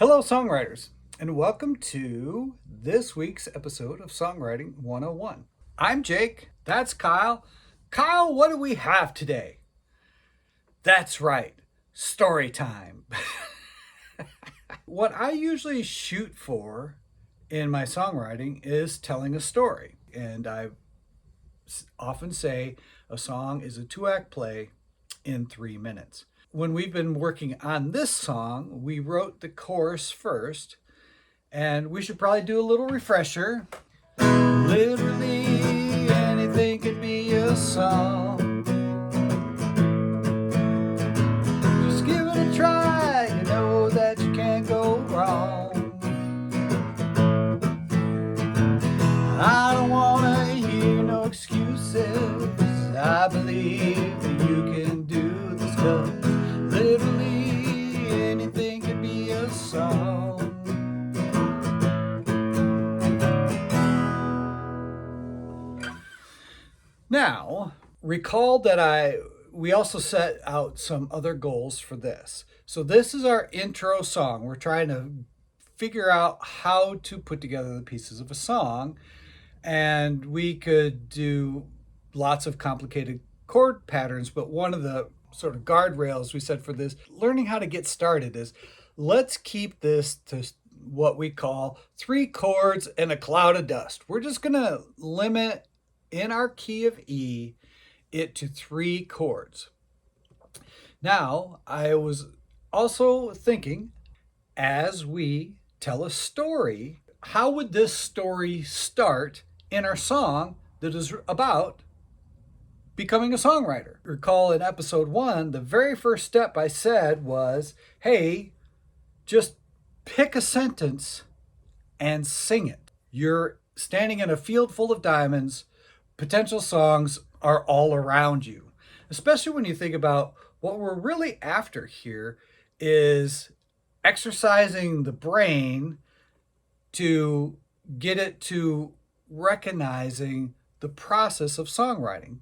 Hello, songwriters, and welcome to this week's episode of Songwriting 101. I'm Jake. That's Kyle. Kyle, what do we have today? That's right, story time. What I usually shoot for in my songwriting is telling a story. And I often say a song is a 2-act play in 3 minutes. When we've been working on this song, we wrote the chorus first, and we should probably do a little refresher. Literally anything could be a song. Just give it a try, you know that you can't go wrong. I don't wanna hear no excuses. I believe that you can do this, 'cause literally anything could be a song. Now, recall that we also set out some other goals for this. So this is our intro song. We're trying to figure out how to put together the pieces of a song, and we could do lots of complicated chord patterns, but one of the sort of guardrails we said for this learning how to get started is let's keep this to what we call 3 chords and a cloud of dust. We're just going to limit in our key of E it to 3 chords. Now, I was also thinking, as we tell a story, how would this story start in our song that is about becoming a songwriter? Recall in episode 1, the very first step I said was, hey, just pick a sentence and sing it. You're standing in a field full of diamonds. Potential songs are all around you, especially when you think about what we're really after here is exercising the brain to get it to recognizing the process of songwriting.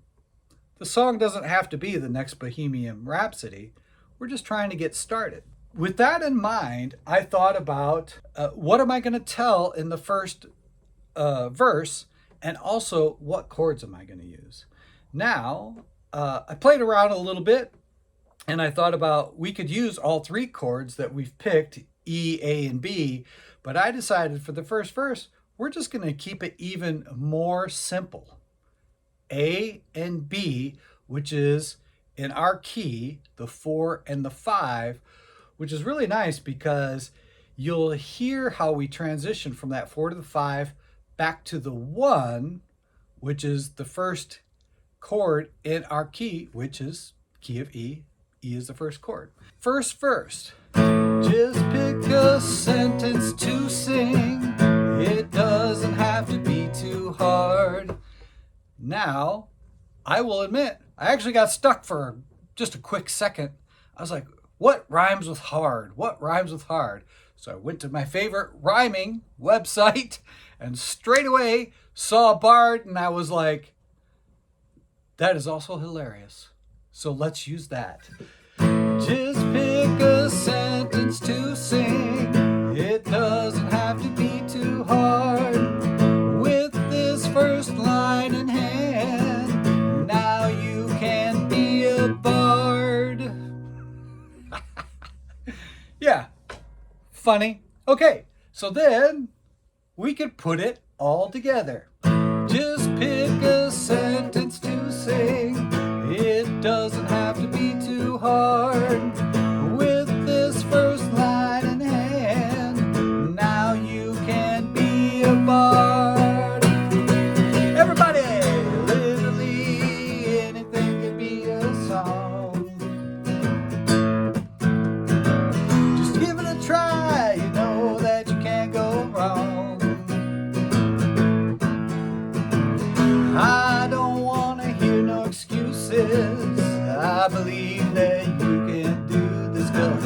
The song doesn't have to be the next Bohemian Rhapsody. We're just trying to get started. With that in mind, I thought about what am I going to tell in the first verse, and also what chords am I going to use. Now, I played around a little bit, and I thought about we could use all 3 chords that we've picked, E, A, and B, but I decided for the first verse, we're just going to keep it even more simple. A and B, which is in our key, the 4 and the 5, which is really nice because you'll hear how we transition from that 4 to the 5 back to the 1, which is the first chord in our key, which is key of E. E is the first chord. First verse. Just pick a sentence to sing. It doesn't have to be too hard. Now, I will admit, I actually got stuck for just a quick second. I was like, what rhymes with hard? What rhymes with hard? So I went to my favorite rhyming website and straight away saw Bard, and I was like, that is also hilarious. So let's use that. Just pick a sentence to sing. It doesn't have to be too hard. With this first line in hand, now you can be a bard. Yeah, funny. Okay, so then we could put it all together. Just pick a sentence to sing. It doesn't have to be too hard. With this first line in hand, now you can be a bard. Everybody, literally anything can be a song. Just give it a try, you know that you can't go wrong. I don't want to hear no excuses. I believe that you can do this, 'cause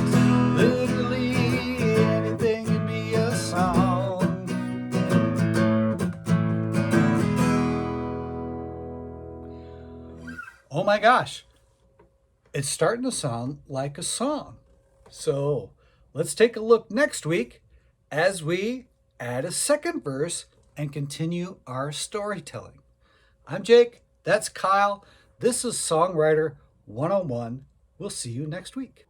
literally anything can be a song. Oh my gosh, it's starting to sound like a song. So Let's take a look next week as we add a second verse and continue our storytelling. I'm Jake. That's Kyle. This is Songwriter 101. We'll see you next week.